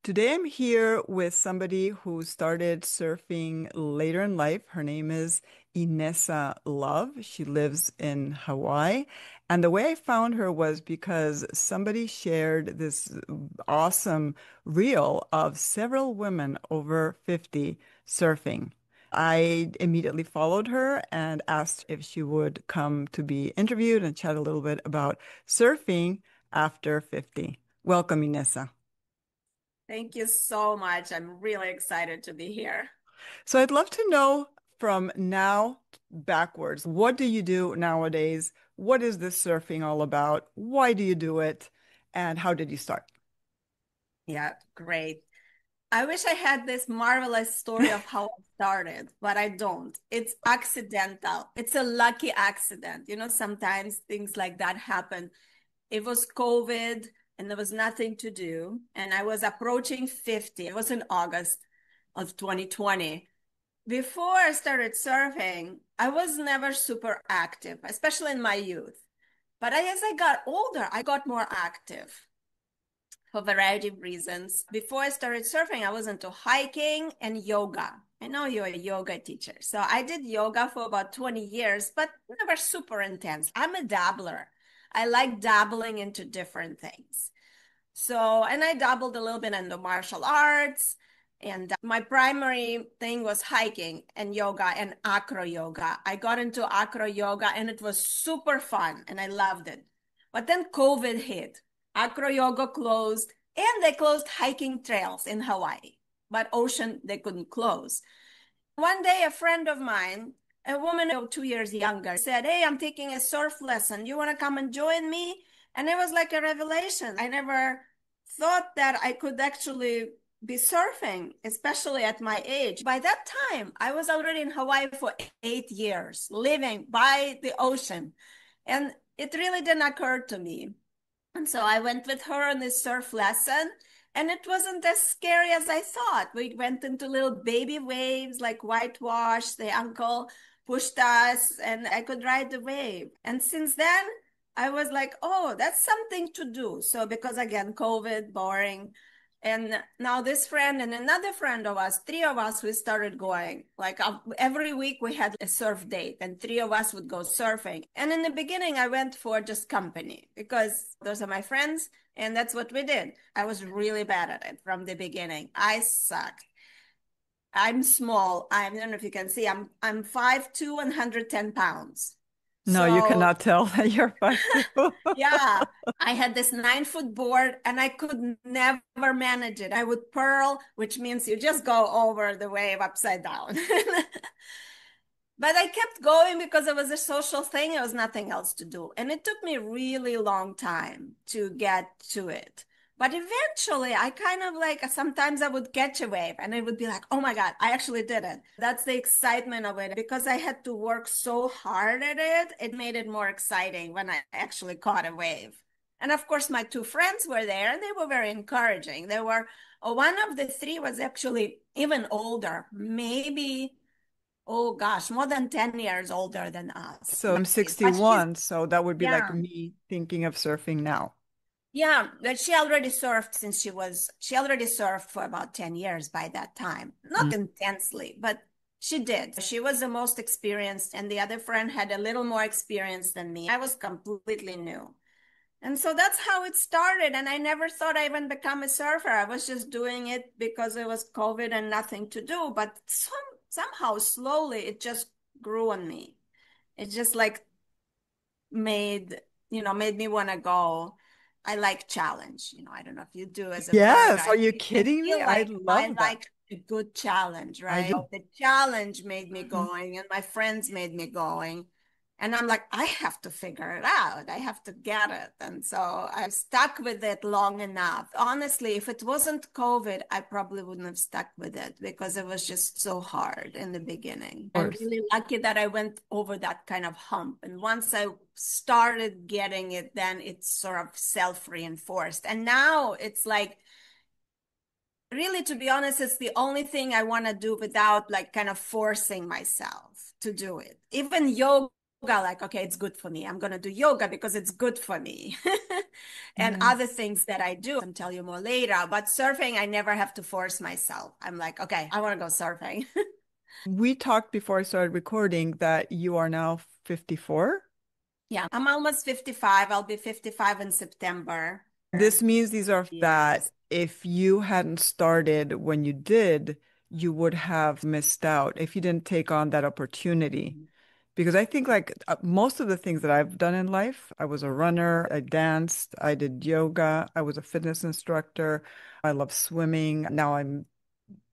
Today I'm here with somebody who started surfing later in life. Her name is Inessa Love. She lives in Hawaii. And the way I found her was because somebody shared this awesome reel of several women over 50 surfing. I immediately followed her and asked if she would come to be interviewed and chat a little bit about surfing after 50. Welcome, Inessa. Thank you so much. I'm really excited to be here. So I'd love to know from now backwards, what do you do nowadays? What is this surfing all about? Why do you do it? And how did you start? Yeah, great. I wish I had this marvelous story of how I started, but I don't. It's accidental. It's a lucky accident. Sometimes things like that happen. It was COVID and there was nothing to do. And I was approaching 50. It was in August of 2020. Before I started surfing, I was never super active, especially in my youth. But as I got older, I got more active for a variety of reasons. Before I started surfing, I was into hiking and yoga. I know you're a yoga teacher. So I did yoga for about 20 years, but never super intense. I'm a dabbler. I like dabbling into different things. So, and I dabbled a little bit in the martial arts. And my primary thing was hiking and yoga and acro yoga. I got into acro yoga and it was super fun and I loved it. But then COVID hit. Acro yoga closed and they closed hiking trails in Hawaii, but ocean they couldn't close. One day, a friend of mine, a woman 2 years younger, said, "Hey, I'm taking a surf lesson. You want to come and join me?" And it was like a revelation. I never thought that I could actually be surfing, especially at my age. By that time, I was already in Hawaii for 8 years, living by the ocean. And it really didn't occur to me. And so I went with her on this surf lesson, and it wasn't as scary as I thought. We went into little baby waves, like whitewash. The uncle pushed us, and I could ride the wave. And since then, I was like, oh, that's something to do. So, because again, COVID, boring. And now this friend and another friend of us, three of us, we started going. Like every week we had a surf date and three of us would go surfing. And in the beginning, I went for just company because those are my friends and that's what we did. I was really bad at it from the beginning. I sucked. I'm small. I don't know if you can see. I'm 5'2" and 110 pounds. No, you So cannot tell that you're 5'2". yeah, I had this 9 foot board and I could never manage it. I would purl, which means you just go over the wave upside down. But I kept going because it was a social thing. There was nothing else to do. And it took me a really long time to get to it. But eventually, I kind of like sometimes I would catch a wave and it would be like, oh my God, I actually did it. That's the excitement of it. Because I had to work so hard at it, it made it more exciting when I actually caught a wave. And of course, my two friends were there and they were very encouraging. They were, one of the three was actually even older, maybe oh gosh, more than 10 years older than us. So I'm But she's, 61, so that would be like yeah, me thinking of surfing now. yeah, but she already surfed she already surfed for about 10 years by that time. Mm. Not intensely, but she did. She was the most experienced, and the other friend had a little more experience than me. I was completely new. And so that's how it started. And I never thought I even become a surfer. I was just doing it because it was COVID and nothing to do. But somehow slowly it just grew on me. It just like made me want to go. I like challenge. I don't know if you do as a bird Yes, are guy. you I kidding me? feel I like I love that. like a good challenge, I right? do. The challenge made me Mhm. going, and my friends made me going. And I'm like, I have to figure it out. I have to get it. And so I stuck with it long enough. Honestly, if it wasn't COVID, I probably wouldn't have stuck with it because it was just so hard in the beginning. Of I'm course. really lucky that I went over that kind of hump. And once I started getting it, then it's sort of self-reinforced. And now it's like, really, to be honest, it's the only thing I want to do without like kind of forcing myself to do it. Even yoga, like, okay, it's good for me. I'm going to do yoga because it's good for me. And other Yes. things that I do, I'll tell you more later. But surfing, I never have to force myself. I'm like, okay, I want to go surfing. We talked before I started recording that you are now 54. Yeah, I'm almost 55. I'll be 55 in September. This means these are that Years. if you hadn't started when you did, you would have missed out if you didn't take on that opportunity. Because I think like most of the things that I've done in life, I was a runner, I danced, I did yoga, I was a fitness instructor, I love swimming. Now I'm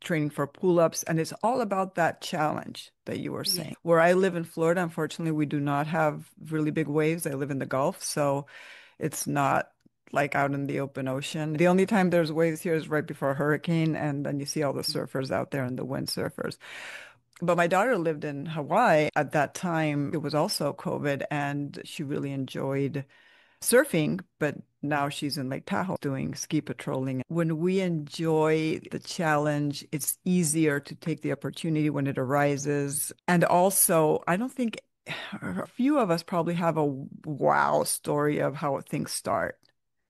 training for pull-ups, and it's all about that challenge that you were Yeah. saying. Where I live in Florida, unfortunately, we do not have really big waves. I live in the Gulf, so it's not like out in the open ocean. The only time there's waves here is right before a hurricane, and then you see all the surfers out there and the windsurfers. But my daughter lived in Hawaii at that time. It was also COVID, and she really enjoyed surfing, but now she's in Lake Tahoe doing ski patrolling. When we enjoy the challenge, it's easier to take the opportunity when it arises. And also, I don't think a few of us probably have a wow story of how things start.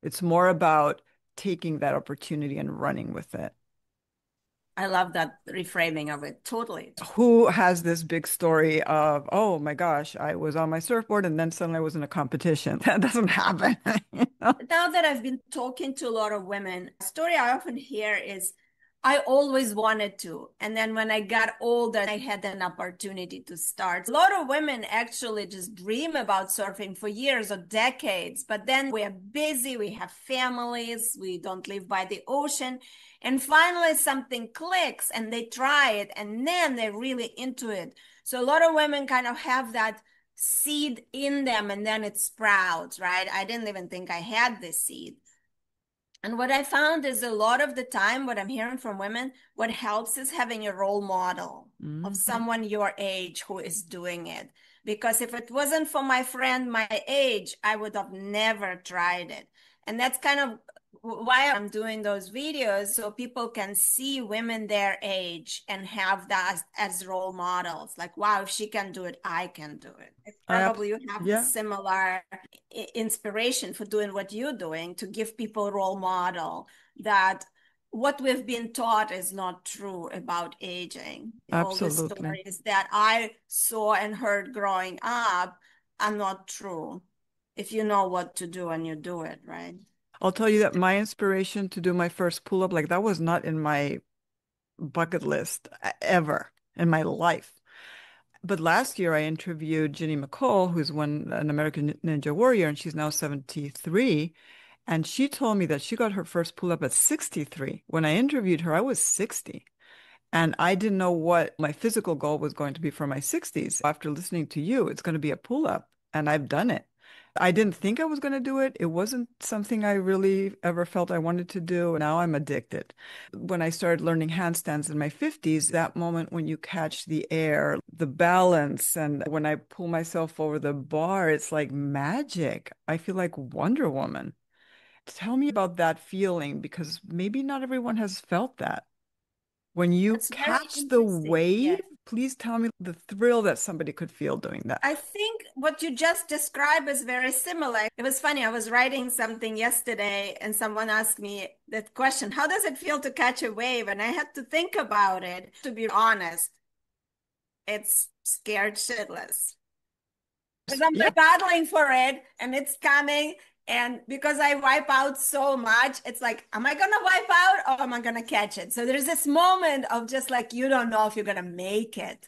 It's more about taking that opportunity and running with it. I love that reframing of it. Totally. Who has this big story of, oh my gosh, I was on my surfboard and then suddenly I was in a competition? That doesn't happen. You know? Now that I've been talking to a lot of women, a story I often hear is I always wanted to. And then when I got older, I had an opportunity to start. A lot of women actually just dream about surfing for years or decades, but then we are busy, we have families, we don't live by the ocean. And finally, something clicks and they try it, and then they're really into it. So a lot of women kind of have that seed in them and then it sprouts, right? I didn't even think I had this seed. And what I found is a lot of the time, what I'm hearing from women, what helps is having a role model of Mhm. someone your age who is doing it. Because if it wasn't for my friend my age, I would have never tried it. And that's kind of why I'm doing those videos so people can see women their age and have that as role models. Like, wow, if she can do it, I can do it. It's probably you have Yeah, similar inspiration for doing what you're doing to give people a role model that what we've been taught is not true about aging. All the absolutely. stories that I saw and heard growing up are not true if you know what to do and you do it, right? I'll tell you that my inspiration to do my first pull-up, like that was not in my bucket list ever in my life. But last year I interviewed Ginny McCall, who's an American Ninja Warrior, and she's now 73. And she told me that she got her first pull-up at 63. When I interviewed her, I was 60. And I didn't know what my physical goal was going to be for my 60s. After listening to you, it's going to be a pull-up, and I've done it. I didn't think I was going to do it. It wasn't something I really ever felt I wanted to do. Now I'm addicted. When I started learning handstands in my 50s, that moment when you catch the air, the balance, and when I pull myself over the bar, it's like magic. I feel like Wonder Woman. Tell me about that feeling because maybe not everyone has felt that. When you It's very catch the interesting. wave, Yes. please tell me the thrill that somebody could feel doing that. I think what you just described is very similar. It was funny. I was writing something yesterday and someone asked me that question, how does it feel to catch a wave? And I had to think about it. To be honest, it's scared shitless. Because I'm Yeah, like battling for it and it's coming. And because I wipe out so much, it's like, am I gonna wipe out or am I gonna catch it? So there's this moment of just like you don't know if you're gonna make it.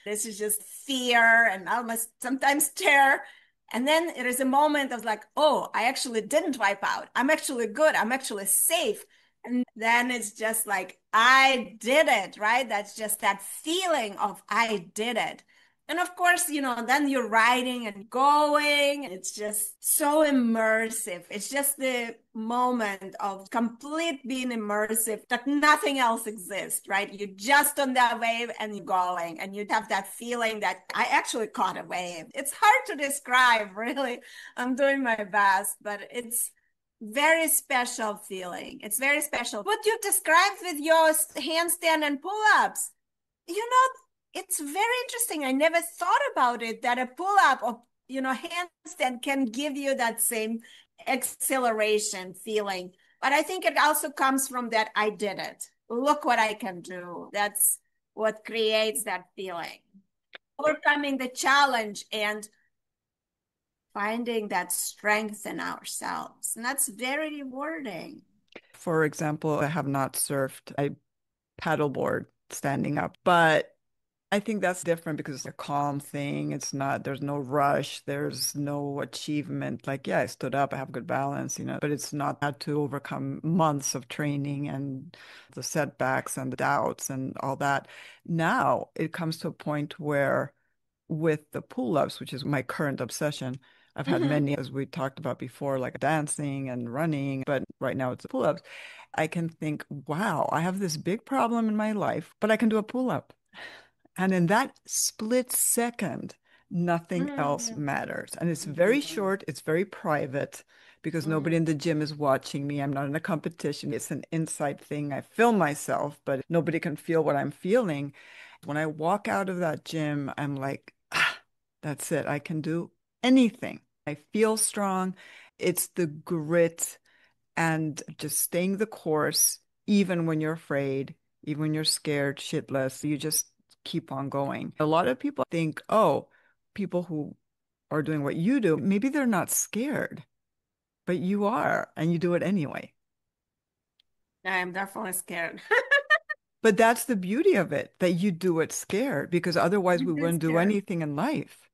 This is just fear and almost sometimes terror. And then there is a moment of like, oh, I actually didn't wipe out. I'm actually good. I'm actually safe. And then it's just like, I did it, right? That's just that feeling of I did it. And of course, then you're writing and going. It's just so immersive. It's just the moment of complete being immersive that nothing else exists, right? You're just on that wave and you're going, and you have that feeling that I actually caught a wave. It's hard to describe, really. I'm doing my best, but it's very special feeling. It's very special. What you described with your handstand and pull-ups, you know, it's very interesting. I never thought about it that a pull-up or handstand can give you that same exhilaration feeling. But I think it also comes from that I did it. Look what I can do. That's what creates that feeling. Overcoming the challenge and finding that strength in ourselves. And that's very rewarding. For example, I have not surfed. I paddleboard standing up, but I think that's different because it's a calm thing. It's not, there's no rush, there's no achievement. Like, yeah, I stood up, I have good balance, but it's not had to overcome months of training and the setbacks and the doubts and all that. Now it comes to a point where with the pull-ups, which is my current obsession, I've had Mhm. many, as we talked about before, like dancing and running, but right now it's the pull-ups. I can think, wow, I have this big problem in my life, but I can do a pull-up. And in that split second, nothing else Mhm. matters. And it's very Mhm. short, it's very private because nobody Mhm. in the gym is watching me. I'm not in a competition. It's an inside thing. I film myself, but nobody can feel what I'm feeling. When I walk out of that gym, I'm like, ah, that's it. I can do anything. I feel strong. It's the grit and just staying the course, even when you're afraid, even when you're scared shitless, you just keep on going. A lot of people think, oh, people who are doing what you do, maybe they're not scared, but you are, and you do it anyway. I am definitely scared. But that's the beauty of it, that you do it scared, because otherwise we It is wouldn't do scared. anything in life.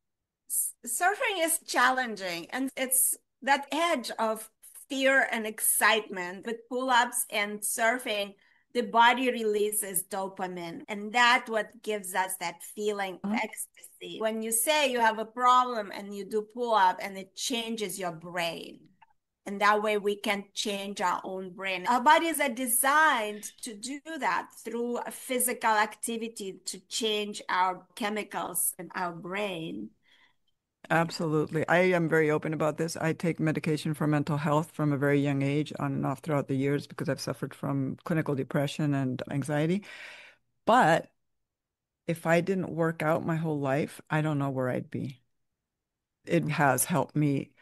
Surfing is challenging and it's that edge of fear and excitement. With pull-ups and surfing, the body releases dopamine, and that's what gives us that feeling of Uh, ecstasy. When you say you have a problem and you do pull-up and it changes your brain, and that way we can change our own brain. Our bodies are designed to do that through a physical activity to change our chemicals in our brain. Yeah. Absolutely. I am very open about this. I take medication for mental health from a very young age, on and off throughout the years, because I've suffered from clinical depression and anxiety. But if I didn't work out my whole life, I don't know where I'd be. It has helped me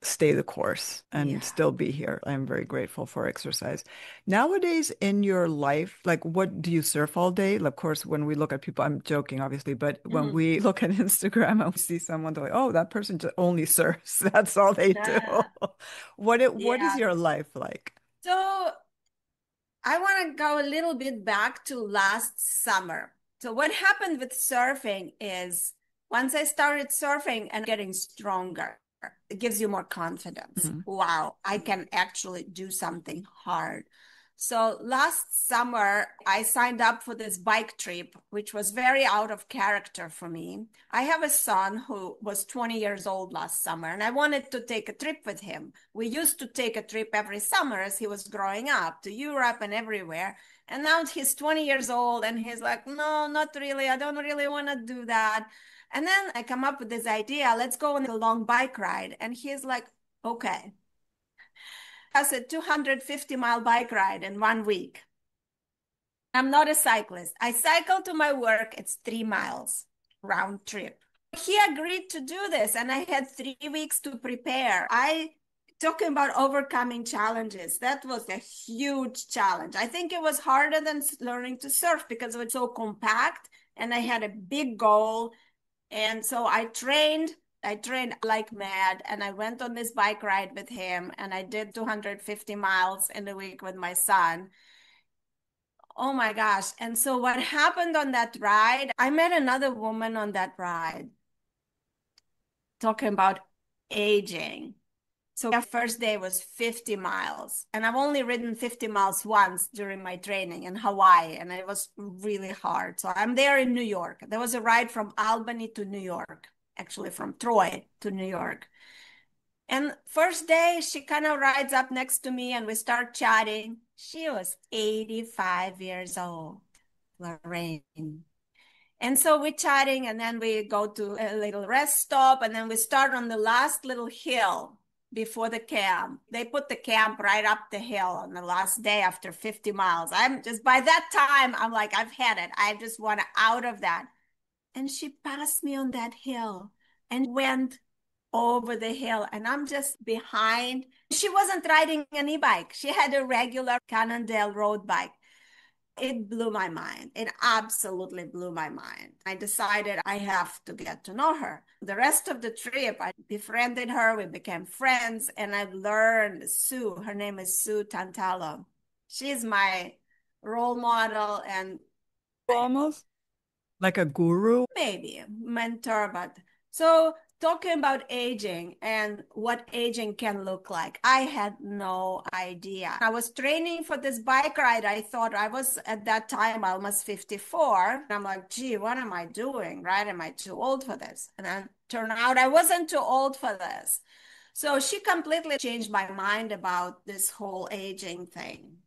stay the course and Yeah. still be here. I'm very grateful for exercise. Nowadays in your life, like what do you surf all day? Of course, when we look at people, I'm joking, obviously, but when Mhm. we look at Instagram and we see someone, they're like, oh, that person just only surfs. That's all they do. What is Yeah. your life like? So I want to go a little bit back to last summer. So what happened with surfing is once I started surfing and getting stronger, it gives you more confidence. Mhm. Wow, I can actually do something hard. So last summer, I signed up for this bike trip, which was very out of character for me. I have a son who was 20 years old last summer, and I wanted to take a trip with him. We used to take a trip every summer as he was growing up to Europe and everywhere. And now he's 20 years old and he's like, no, not really. I don't really want to do that. And then I come up with this idea, let's go on a long bike ride. And he's like, okay. That's a 250-mile bike ride in 1 week. I'm not a cyclist. I cycle to my work. It's 3 miles round trip. He agreed to do this, and I had 3 weeks to prepare. I talking about overcoming challenges. That was a huge challenge. I think it was harder than learning to surf because it was so compact, and I had a big goal. And so I trained like mad, and I went on this bike ride with him, and I did 250 miles in a week with my son. Oh my gosh. And so what happened on that ride, I met another woman on that ride talking about aging. So our first day was 50 miles, and I've only ridden 50 miles once during my training in Hawaii, and it was really hard. So I'm there in New York. There was a ride from Albany to New York, actually from Troy to New York. And first day, she kind of rides up next to me and we start chatting. She was 85 years old, Lorraine. And so we're chatting and then we go to a little rest stop and then we start on the last little hill before the camp. They put the camp right up the hill on the last day after 50 miles. I'm just, by that time, I'm like, I've had it. I just want out of that. And she passed me on that hill and went over the hill, and I'm just behind. She wasn't riding an e-bike. She had a regular Cannondale road bike. It blew my mind. It absolutely blew my mind. I decided I have to get to know her. The rest of the trip, I befriended her. We became friends, and I've learned Sue. Her name is Sue Tantalo. She's my role model and Almost like a guru. maybe mentor. But so talking about aging and what aging can look like, I had no idea. I was training for this bike ride. I thought I was at that time almost 54. I'm like, gee, what am I doing? Right? Am I too old for this? And then turned out I wasn't too old for this. So she completely changed my mind about this whole aging thing.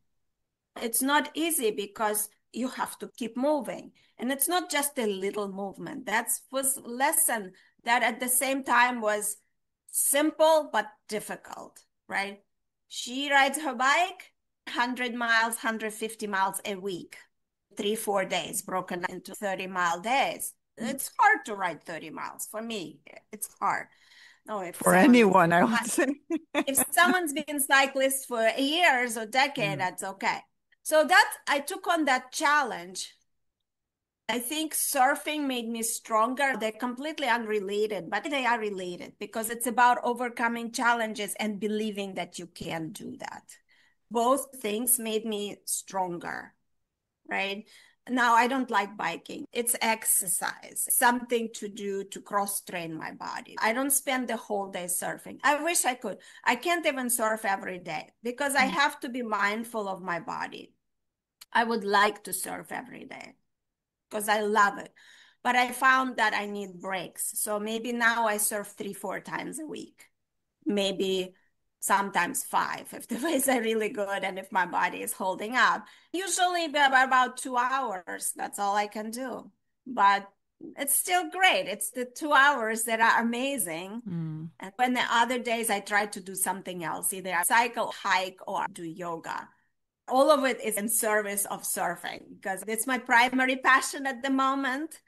It's not easy because you have to keep moving. And it's not just a little movement. That was a lesson that at the same time was simple but difficult, right? She rides her bike 100 miles, 150 miles a week, 3, 4 days broken into 30-mile days. It's hard to ride 30 miles for me. It's hard. No, if For someone anyone, I would say. if someone's been cyclist for years or decade, Yeah. that's okay. So that I took on that challenge. I think surfing made me stronger. They're completely unrelated, but they are related because it's about overcoming challenges and believing that you can do that. Both things made me stronger, right? Now, I don't like biking. It's exercise, something to do to cross train my body. I don't spend the whole day surfing. I wish I could. I can't even surf every day because I have to be mindful of my body. I would like to surf every day because I love it. But I found that I need breaks. So maybe now I surf 3, 4 times a week, maybe sometimes five if the waves are really good and if my body is holding up. Usually about 2 hours. That's all I can do. But it's still great. It's the 2 hours that are amazing. Mm. And when the other days I try to do something else, either I cycle, hike, or do yoga. All of it is in service of surfing because it's my primary passion at the moment.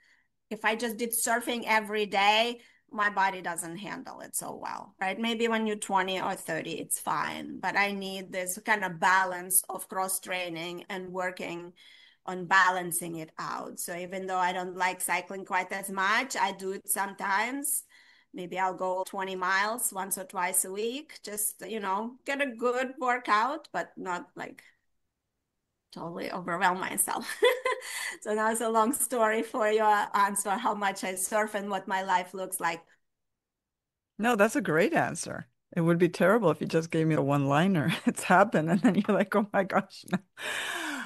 If I just did surfing every day, my body doesn't handle it so well, right? Maybe when you're 20 or 30, it's fine. But I need this kind of balance of cross training and working on balancing it out. So even though I don't like cycling quite as much, I do it sometimes. Maybe I'll go 20 miles once or twice a week, just, get a good workout, but not like totally overwhelm myself. So now it's a long story for your answer, how much I surf and what my life looks like. No, that's a great answer. It would be terrible if you just gave me a one-liner. It's happened, and then you're like, oh my gosh. No.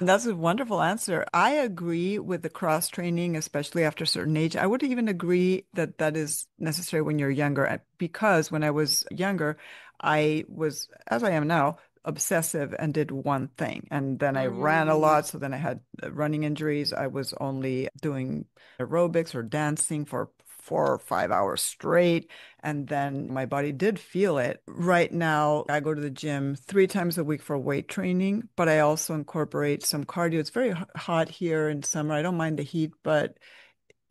That's a wonderful answer. I agree with the cross training, especially after a certain age. I would even agree that that is necessary when you're younger, because when I was younger, I was, as I am now, obsessive and did one thing. And then I ran a Mm-hmm. lot. So then I had running injuries. I was only doing aerobics or dancing for 4 or 5 hours straight. And then my body did feel it. Right now, I go to the gym 3 times a week for weight training, but I also incorporate some cardio. It's very hot here in summer. I don't mind the heat, but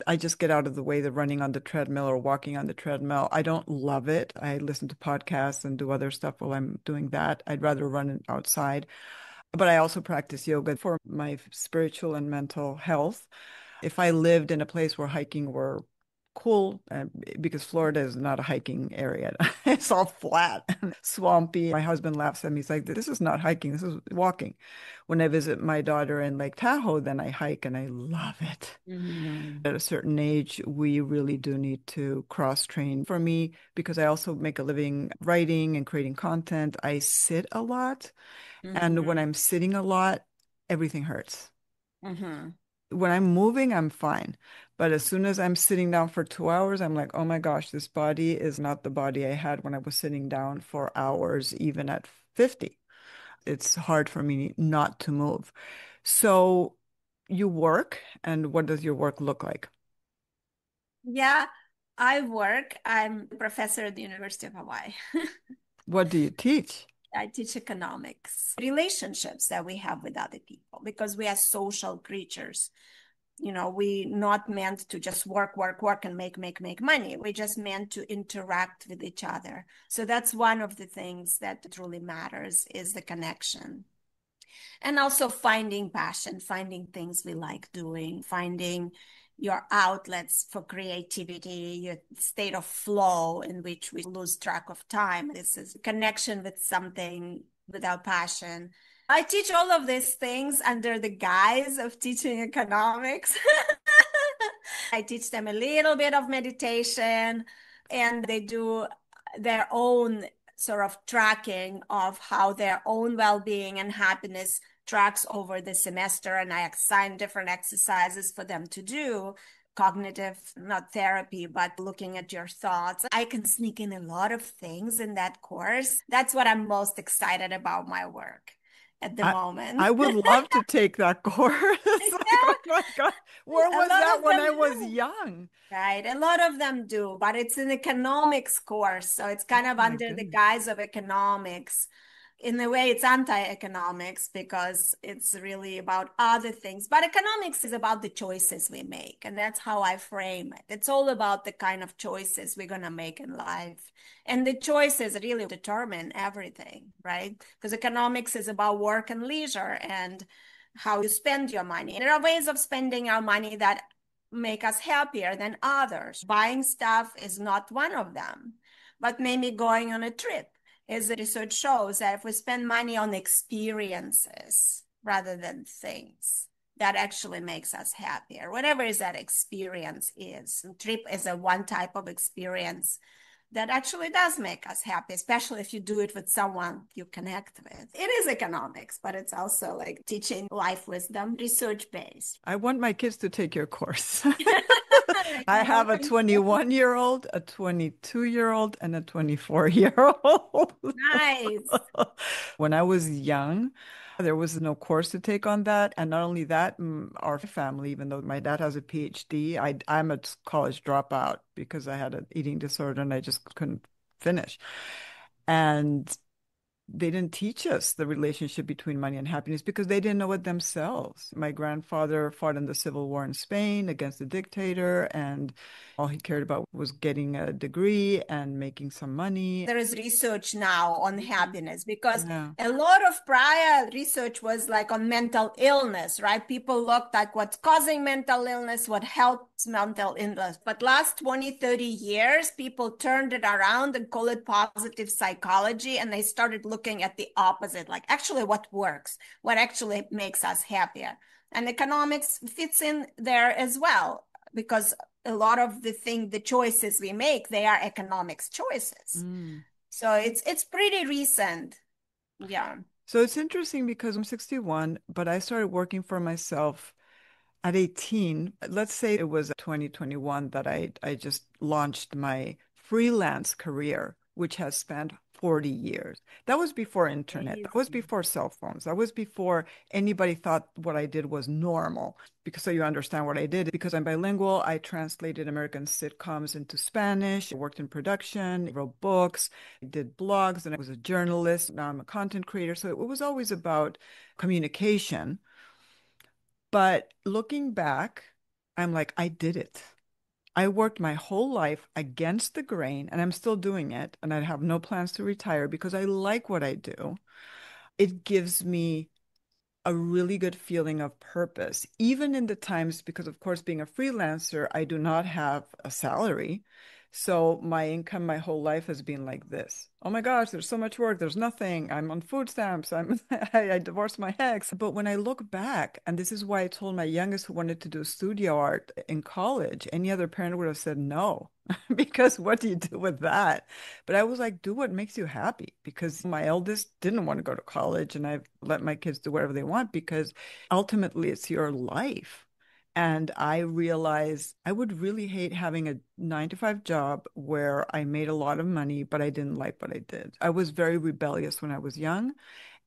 I just get out of the way, the running on the treadmill or walking on the treadmill. I don't love it. I listen to podcasts and do other stuff while I'm doing that. I'd rather run outside. But I also practice yoga for my spiritual and mental health. If I lived in a place where hiking were cool, because Florida is not a hiking area, it's all flat and swampy. My husband laughs at me. He's like, this is not hiking, this is walking. When I visit my daughter in Lake Tahoe, then I hike and I love it. Mm-hmm. At a certain age, we really do need to cross train. For me, because I also make a living writing and creating content, I sit a lot. And when Mm-hmm. I'm sitting a lot, everything hurts. Mm-hmm. When I'm moving, I'm fine. But as soon as I'm sitting down for 2 hours, I'm like, oh my gosh, this body is not the body I had when I was sitting down for hours, even at 50. It's hard for me not to move. So you work, and what does your work look like? Yeah, I work. I'm a professor at the University of Hawaii. What do you teach? I teach economics, relationships that we have with other people, because we are social creatures. We not meant to just work, work, work and make money. We just meant to interact with each other. So that's one of the things that truly matters, is the connection. And also finding passion, finding things we like doing, finding your outlets for creativity, your state of flow in which we lose track of time. This is connection with something without passion. I teach all of these things under the guise of teaching economics. I teach them a little bit of meditation, and they do their own sort of tracking of how their own well-being and happiness tracks over the semester. And I assign different exercises for them to do, cognitive, not therapy, but looking at your thoughts. I can sneak in a lot of things in that course. That's what I'm most excited about my work at the I moment. I would love to take that course. Like, oh my God, where A was lot that of when them I was do. young? Right. A lot of them do, but it's an economics course. So it's kind Oh of my under the goodness. guise of economics. In a way, it's anti-economics because it's really about other things. But economics is about the choices we make. And that's how I frame it. It's all about the kind of choices we're going to make in life. And the choices really determine everything, right? Because economics is about work and leisure and how you spend your money. And there are ways of spending our money that make us happier than others. Buying stuff is not one of them, but maybe going on a trip. As the research shows, that if we spend money on experiences rather than things, that actually makes us happier. Whatever is that experience is. And trip is a one type of experience that actually does make us happy, especially if you do it with someone you connect with. It is economics, but it's also like teaching life wisdom, research based. I want my kids to take your course. I You're have a welcome to. 21-year-old, a 22-year-old, and a 24-year-old. Nice. When I was young, there was no course to take on that. And not only that, our family, even though my dad has a PhD, I'm a college dropout because I had an eating disorder and I just couldn't finish. And they didn't teach us the relationship between money and happiness because they didn't know it themselves. My grandfather fought in the Civil War in Spain against the dictator, and all he cared about was getting a degree and making some money. There is research now on Mhm. happiness, because Yeah. a lot of prior research was like on mental illness, right? People looked at what's causing mental illness, what helps mental illness. But last 20, 30 years, people turned it around and call it positive psychology. And they started looking at the opposite, like actually what works, what actually makes us happier. And economics fits in there as well, because a lot of the choices we make, they are economics choices. Mm. So it's pretty recent. Yeah. So it's interesting because I'm 61, but I started working for myself at 18. Let's say it was 2021 that I just launched my freelance career, which has spanned 40 years. That was before internet. That was Amazing. before cell phones. That was before anybody thought what I did was normal. Because so you understand what I did, because I'm bilingual, I translated American sitcoms into Spanish, I worked in production, wrote books, I did blogs, and I was a journalist. Now I'm a content creator. So it was always about communication. But looking back, I'm like, I did it. I worked my whole life against the grain, and I'm still doing it. And I have no plans to retire because I like what I do. It gives me a really good feeling of purpose, even in the times, because of course, being a freelancer, I do not have a salary. So my income my whole life has been like this. Oh my gosh, there's so much work. There's nothing. I'm on food stamps. I divorced my ex. But when I look back, and this is why I told my youngest who wanted to do studio art in college, any other parent would have said no, because what do you do with that? But I was like, do what makes you happy, because my eldest didn't want to go to college and I've let my kids do whatever they want because ultimately it's your life. And I realized I would really hate having a 9 to 5 job where I made a lot of money, but I didn't like what I did. I was very rebellious when I was young,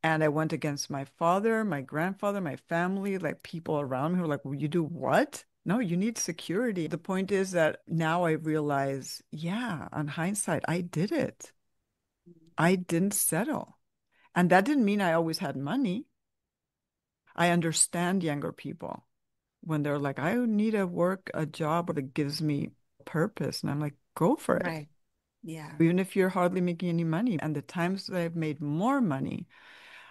and I went against my father, my grandfather, my family, like people around me who were like, well, you do what? No, you need security. The point is that now I realize, yeah, on hindsight, I did it. I didn't settle. And that didn't mean I always had money. I understand younger people when they're like, I need to work a job that gives me purpose. And I'm like, go for it. Right. Yeah. Even if you're hardly making any money. And the times that I've made more money,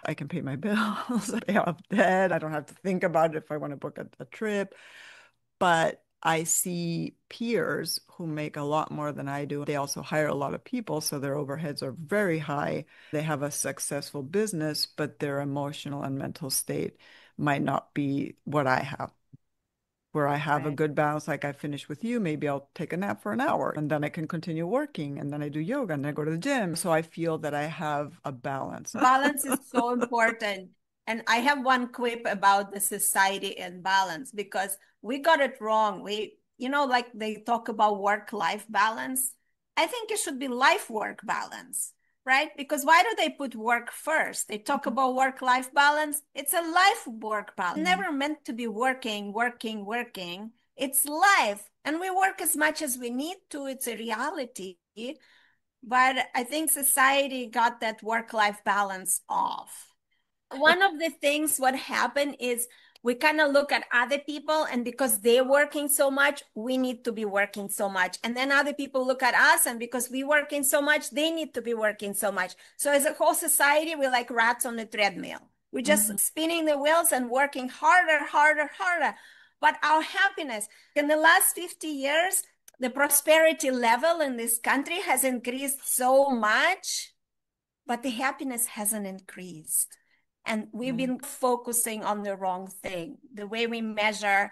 I can pay my bills, I pay off debt. I don't have to think about it if I want to book a trip. But I see peers who make a lot more than I do. They also hire a lot of people, so their overheads are very high. They have a successful business, but their emotional and mental state might not be what I have. Where I have a Right. good balance, like I finish with you, maybe I'll take a nap for an hour and then I can continue working and then I do yoga and then I go to the gym. So I feel that I have a balance. Balance is so important. And I have one quip about the society and balance because we got it wrong. Like they talk about work-life balance. I think it should be life-work balance, right? Because why do they put work first? They talk about work-life balance. It's a life-work balance. Mm. Never meant to be working, working, working. It's life. And we work as much as we need to. It's a reality. But I think society got that work-life balance off. One of the things what happened is we kind of look at other people, and because they're working so much, we need to be working so much. And then other people look at us, and because we're working so much, they need to be working so much. So as a whole society, we're like rats on the treadmill. We're Mhm. just spinning the wheels and working harder, harder, harder. But our happiness in the last 50 years, the prosperity level in this country has increased so much, but the happiness hasn't increased. And we've Yeah. been focusing on the wrong thing. The way we measure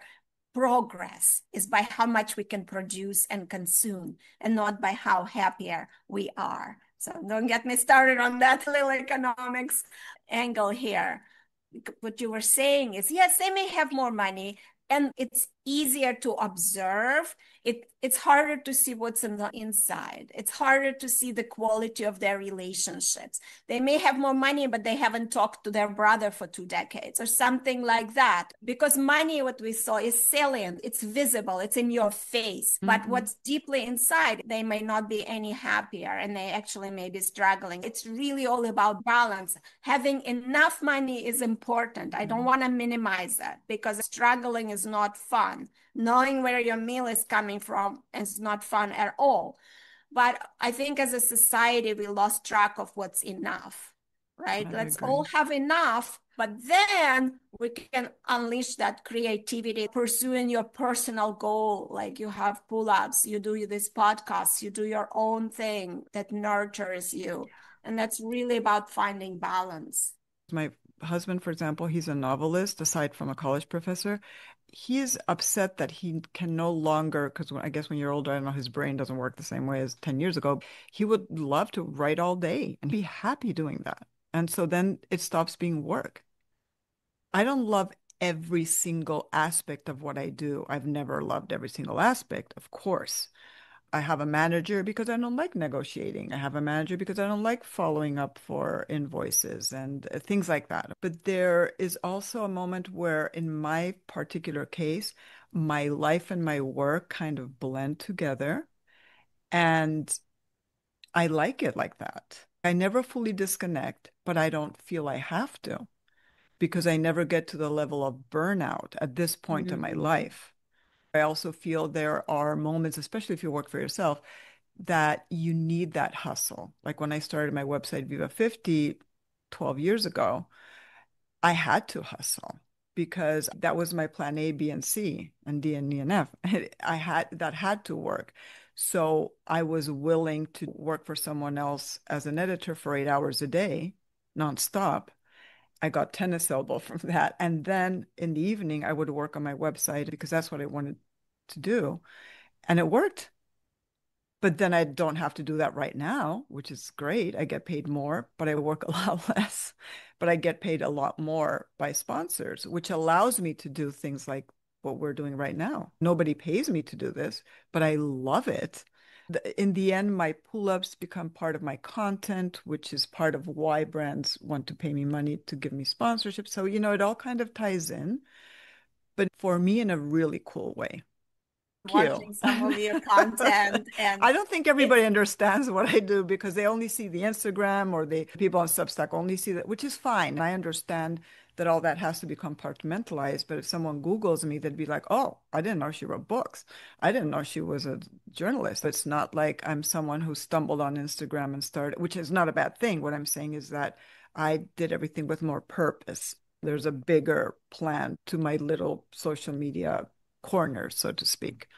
progress is by how much we can produce and consume, and not by how happier we are. So don't get me started on that little economics angle here. What you were saying is, yes, they may have more money and it's easier to observe. It's harder to see what's in the inside. It's harder to see the quality of their relationships. They may have more money, but they haven't talked to their brother for 2 decades or something like that. Because money, what we saw, is salient, it's visible, it's in your face. But Mhm. what's deeply inside, they may not be any happier and they actually may be struggling. It's really all about balance. Having enough money is important. I don't Mhm. want to minimize that because struggling is not fun. Knowing where your meal is coming from is not fun at all. But I think as a society, we lost track of what's enough, right? I Let's all agree. have enough, but then we can unleash that creativity, pursuing your personal goal. Like you have pull ups, you do this podcast, you do your own thing that nurtures you. And that's really about finding balance. My husband, for example, he's a novelist, aside from a college professor. He's upset that he can no longer, because I guess when you're older, I don't know, his brain doesn't work the same way as 10 years ago. He would love to write all day and be happy doing that. And so then it stops being work. I don't love every single aspect of what I do. I've never loved every single aspect, of course. I have a manager because I don't like negotiating. I have a manager because I don't like following up for invoices and things like that. But there is also a moment where, in my particular case, my life and my work kind of blend together. And I like it like that. I never fully disconnect, but I don't feel I have to because I never get to the level of burnout at this point in my Mm-hmm. life. I also feel there are moments, especially if you work for yourself, that you need that hustle. Like when I started my website Viva 50 12 years ago, I had to hustle because that was my plan A, B, and C, and D and E and F. I had that had to work. So I was willing to work for someone else as an editor for 8 hours a day, nonstop. I got tennis elbow from that. And then in the evening, I would work on my website because that's what I wanted to do. And it worked. But then I don't have to do that right now, which is great. I get paid more, but I work a lot less. But I get paid a lot more by sponsors, which allows me to do things like what we're doing right now. Nobody pays me to do this, but I love it. In the end, my pull-ups become part of my content, which is part of why brands want to pay me money to give me sponsorship. So, it all kind of ties in, but for me in a really cool way. you. watching some of your content and I don't think it's everybody understands what I do because they only see the Instagram or the people on Substack only see that, which is fine. I understand that all that has to be compartmentalized. But if someone Googles me, they'd be like, oh, I didn't know she wrote books. I didn't know she was a journalist. It's not like I'm someone who stumbled on Instagram and started, which is not a bad thing. What I'm saying is that I did everything with more purpose. There's a bigger plan to my little social media corner, so to speak.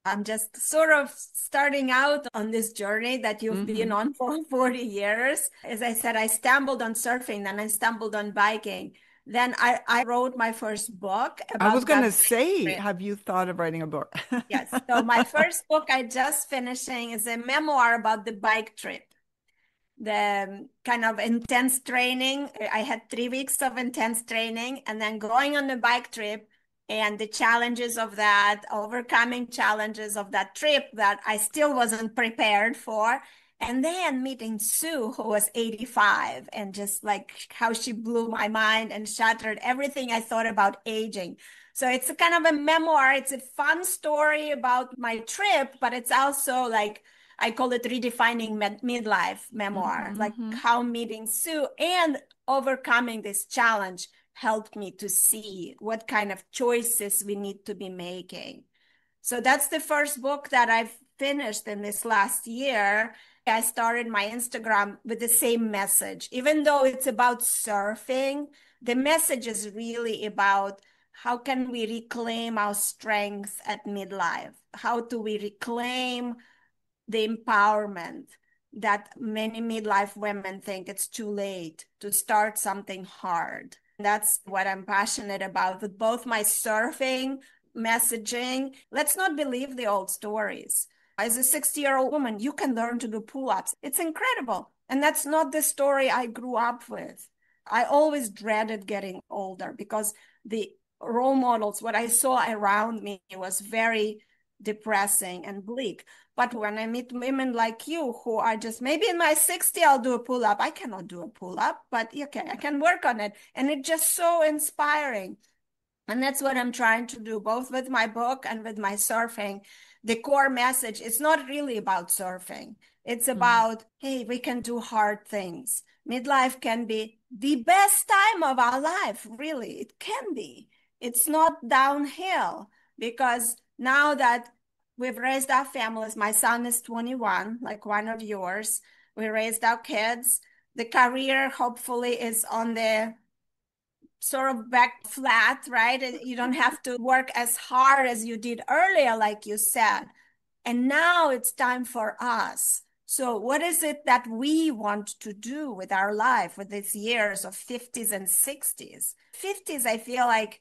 I'm just sort of starting out on this journey that you've been Hmm. on for 40 years. As I said, I stumbled on surfing, then I stumbled on biking. Then I wrote my first book I was about going that to bike say, trip. have you thought of writing a book? Yes. So my first book I just finishing is a memoir about the bike trip, the kind of intense training. I had 3 weeks of intense training and then going on the bike trip and the challenges of that, overcoming challenges of that trip that I still wasn't prepared for. And then meeting Sue, who was 85, and just like how she blew my mind and shattered everything I thought about aging. So it's a kind of a memoir. It's a fun story about my trip, but it's also like I call it redefining midlife memoir, like Hmm. how meeting Sue and overcoming this challenge helped me to see what kind of choices we need to be making. So that's the first book that I've finished in this last year. I started my Instagram with the same message. Even though it's about surfing, the message is really about how can we reclaim our strength at midlife? How do we reclaim the empowerment that many midlife women think it's too late to start something hard. That's what I'm passionate about with both my surfing messaging. Let's not believe the old stories. As a 60-year-old woman, you can learn to do pull ups. It's incredible. And that's not the story I grew up with. I always dreaded getting older because the role models, what I saw around me was very depressing and bleak. But when I meet women like you who are just maybe in my 60, I'll do a pull up. I cannot do a pull up, but okay, I can work on it. And it's just so inspiring. And that's what I'm trying to do, both with my book and with my surfing. The core message is not really about surfing. It's about, hey, we can do hard things. Midlife can be the best time of our life, really. It can be. It's not downhill because now that we've raised our families, my son is 21, like one of yours. We raised our kids. The career hopefully is on the sort of back flat, right? You don't have to work as hard as you did earlier, like you said. And now it's time for us. So, what is it that we want to do with our life with these years of 50s and 60s? 50s, I feel like,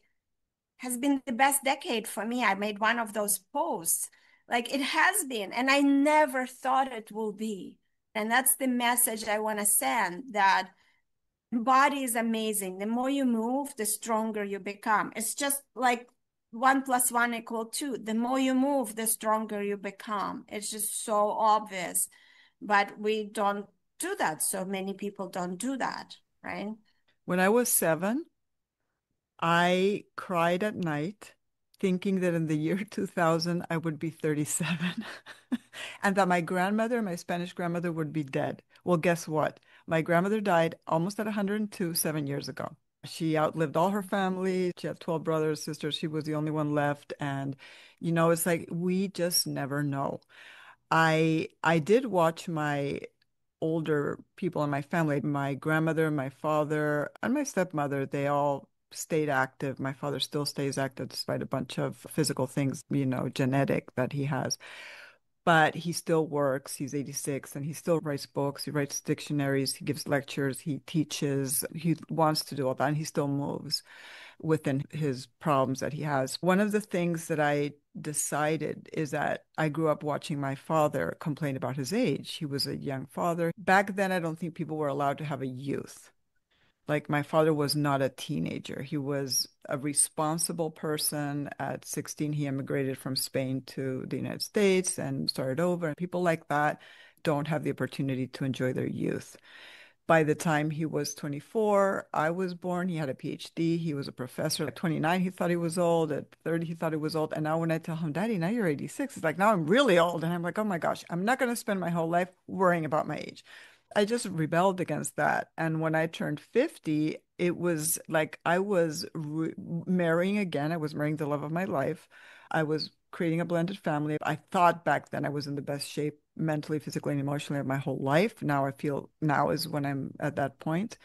has been the best decade for me. I made one of those posts. Like it has been, and I never thought it will be. And that's the message I want to send that body is amazing. The more you move, the stronger you become. It's just like 1 + 1 = 2. The more you move, the stronger you become. It's just so obvious, but we don't do that. So many people don't do that, right? When I was 7, I cried at night thinking that in the year 2000 I would be 37 and that my grandmother, my Spanish grandmother, would be dead. Well, guess what? My grandmother died almost at 102 7 years ago. She outlived all her family. She had 12 brothers, sisters. She was the only one left. And, it's like we just never know. I did watch my older people in my family, my grandmother, my father, and my stepmother, they all stayed active. My father still stays active despite a bunch of physical things, genetic that he has. But he still works. He's 86 and he still writes books. He writes dictionaries. He gives lectures. He teaches. He wants to do all that and he still moves within his problems that he has. One of the things that I decided is that I grew up watching my father complain about his age. He was a young father. Back then, I don't think people were allowed to have a youth. Like my father was not a teenager. He was a responsible person. At 16, he immigrated from Spain to the United States and started over. People like that don't have the opportunity to enjoy their youth. By the time he was 24, I was born. He had a PhD. He was a professor. At 29, he thought he was old. At 30, he thought he was old. And now when I tell him, Daddy, now you're 86, he's like, now I'm really old. And I'm like, oh my gosh, I'm not going to spend my whole life worrying about my age. I just rebelled against that. And when I turned 50, it was like I was re marrying again. I was marrying the love of my life. I was creating a blended family. I thought back then I was in the best shape mentally, physically, and emotionally of my whole life. Now I feel now is when I'm at that point.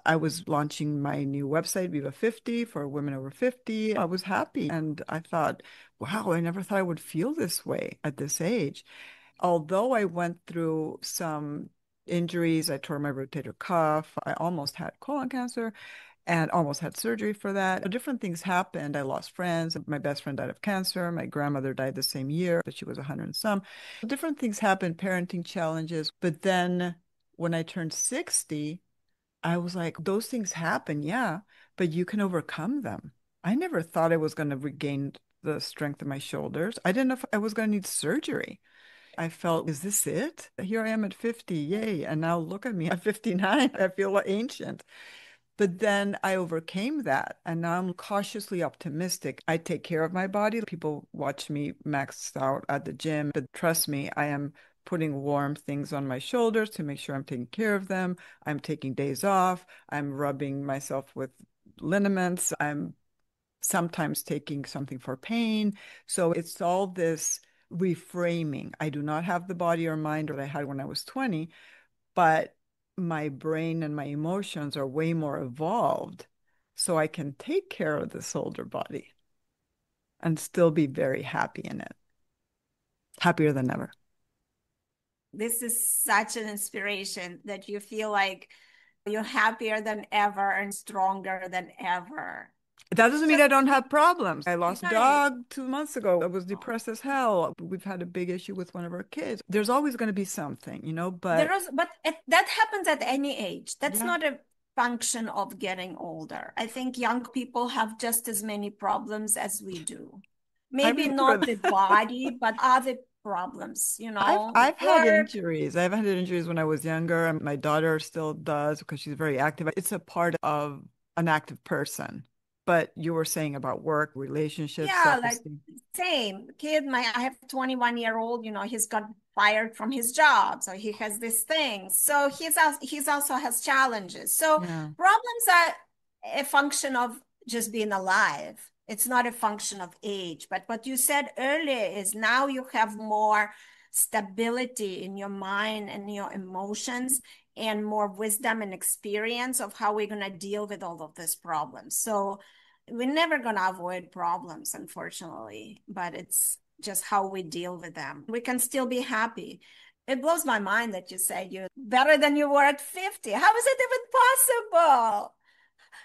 I was launching my new website, Viva 50, for women over 50. I was happy and I thought, wow, I never thought I would feel this way at this age. Although I went through some injuries, I tore my rotator cuff, I almost had colon cancer and almost had surgery for that. Different things happened. I lost friends. My best friend died of cancer. My grandmother died the same year, but she was 100 and some. Different things happened, parenting challenges. But then when I turned 60, I was like, those things happen, yeah, but you can overcome them. I never thought I was going to regain the strength of my shoulders. I didn't know if I was going to need surgery. I felt, is this it? Here I am at 50, yay. And now look at me at 59. I feel ancient. But then I overcame that. And now I'm cautiously optimistic. I take care of my body. People watch me maxed out at the gym, but trust me, I am putting warm things on my shoulders to make sure I'm taking care of them. I'm taking days off. I'm rubbing myself with liniments. I'm sometimes taking something for pain. So it's all this reframing. I do not have the body or mind that I had when I was 20, but my brain and my emotions are way more evolved. So I can take care of this older body and still be very happy in it, happier than ever. This is such an inspiration that you feel like you're happier than ever and stronger than ever. That It's doesn't mean just I don't have problems. I lost a right. dog 2 months ago. I was depressed as hell. We've had a big issue with one of our kids. There's always going to be something, There but is, but that happens at any age. That's yeah, not a function of getting older. I think young people have just as many problems as we do. I Maybe not remember the that. body, but other problems, I've had work. injuries. I've had injuries when I was younger, and my daughter still does because she's very active. It's a part of an active person. But you were saying about work, relationships, Yeah, like self-esteem. same kid. I have a 21-year-old, he's got fired from his job. So he has this thing. So he's also has challenges. So Yeah. problems are a function of just being alive. It's not a function of age. But what you said earlier is now you have more stability in your mind and your emotions and more wisdom and experience of how we're going to deal with all of these problems. So we're never going to avoid problems, unfortunately, but it's just how we deal with them. We can still be happy. It blows my mind that you said you're better than you were at 50. How is it even possible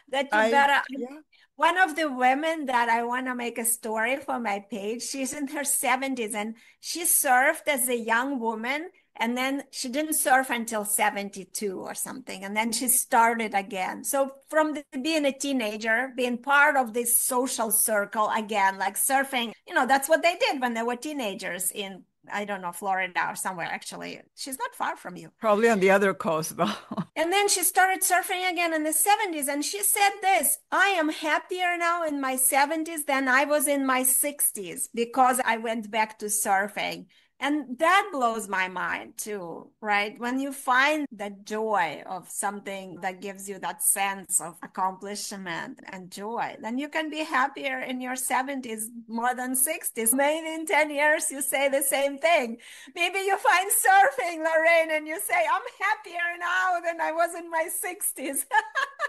that you're better? Yeah. One of the women that I want to make a story for my page, she's in her 70s and she surfed as a young woman. And then she didn't surf until 72 or something. And then she started again. So from being a teenager, being part of this social circle again, like surfing, that's what they did when they were teenagers in, I don't know, Florida or somewhere. Actually, she's not far from you. Probably on the other coast, though. And then she started surfing again in the 70s. And she said this: I am happier now in my 70s than I was in my 60s because I went back to surfing. And that blows my mind too, right? When you find the joy of something that gives you that sense of accomplishment and joy, then you can be happier in your 70s more than 60s. Maybe in 10 years you say the same thing. Maybe you find surfing, Lorraine, and you say, I'm happier now than I was in my 60s.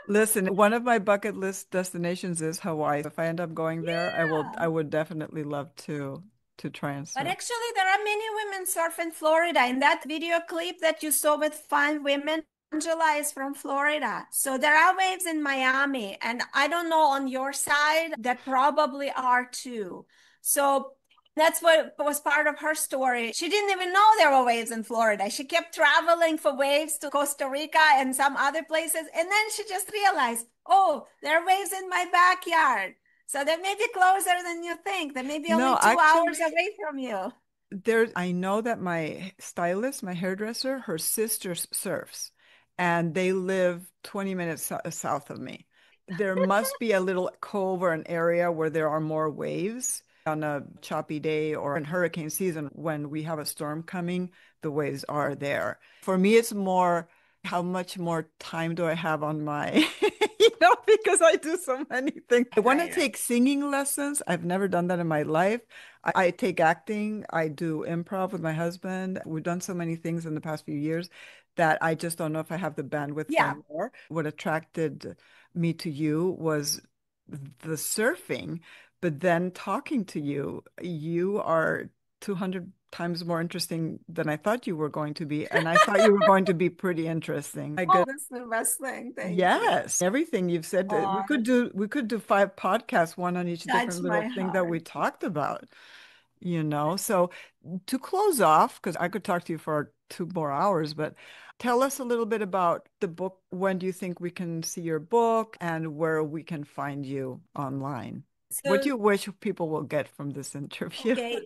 Listen, one of my bucket list destinations is Hawaii. If I end up going there, I Yeah. would definitely love to try and But surf. actually, there are many women surf in Florida. In that video clip that you saw with 5 women, Angela is from Florida. So there are waves in Miami. And I don't know on your side, that probably are too. So that's what was part of her story. She didn't even know there were waves in Florida. She kept traveling for waves to Costa Rica and some other places. And then she just realized, oh, there are waves in my backyard. So they may be closer than you think. They may be only No, 2 hours actually, away from you. I know that my stylist, my hairdresser, her sister surfs. and they live 20 minutes south of me. There must be a little cove or an area where there are more waves on a choppy day or in hurricane season when we have a storm coming, the waves are there. For me, it's more how much more time do I have on my, because I do so many things. I want to Right, right. take singing lessons. I've never done that in my life. I take acting. I do improv with my husband. We've done so many things in the past few years that I just don't know if I have the bandwidth for Yeah. more. What attracted me to you was the surfing, but then talking to you, you are 200 times more interesting than I thought you were going to be. And I thought you were going to be pretty interesting. I Oh, guess that's the best thing. Thank you. yes, everything you've said. Oh, We could do 5 podcasts, one on each touch different little my thing that we heart. talked about. So to close off, because I could talk to you for 2 more hours, but tell us a little bit about the book. When do you think we can see your book and where we can find you online? What do So, you wish people will get from this interview? okay,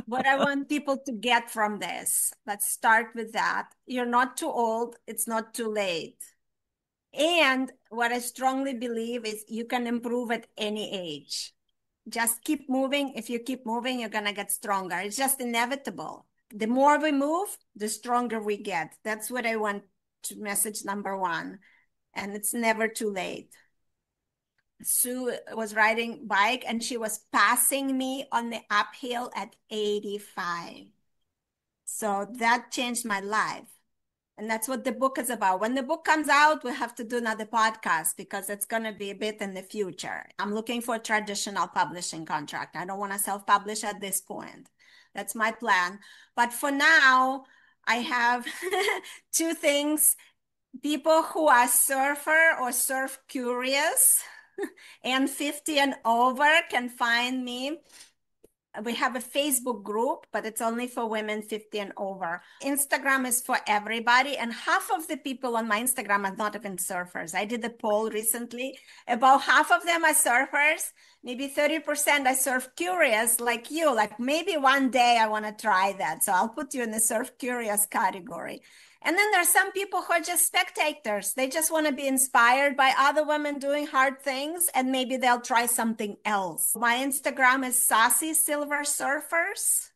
what I want people to get from this, let's start with that. You're not too old, it's not too late. And what I strongly believe is you can improve at any age. Just keep moving. If you keep moving, you're going to get stronger. It's just inevitable. The more we move, the stronger we get. That's what I want to message number one. And it's never too late. Sue was riding bike and she was passing me on the uphill at 85. So that changed my life. And that's what the book is about. When the book comes out, we have to do another podcast because it's going to be a bit in the future. I'm looking for a traditional publishing contract. I don't want to self-publish at this point. That's my plan. But for now, I have two things. People who are surfer or surf curious and 50 and over can find me. We have a Facebook group, but it's only for women 50 and over. Instagram is for everybody. And half of the people on my Instagram are not even surfers. I did a poll recently. About half of them are surfers. Maybe 30% are surf curious like you. Like maybe one day I want to try that. So I'll put you in the surf curious category. And then there's some people who are just spectators. They just want to be inspired by other women doing hard things and maybe they'll try something else. My Instagram is Sassy Silver Surfers.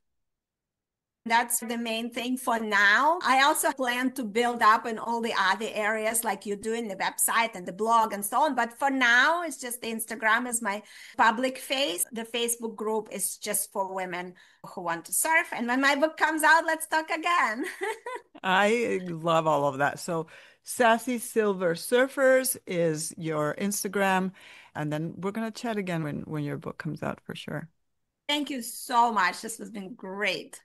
That's the main thing for now. I also plan to build up in all the other areas like you do in the website and the blog and so on. But for now, it's just the Instagram is my public face. The Facebook group is just for women who want to surf. And when my book comes out, let's talk again. I love all of that. So, Sassy Silver Surfers is your Instagram, and then we're gonna chat again when your book comes out for sure. Thank you so much. This has been great.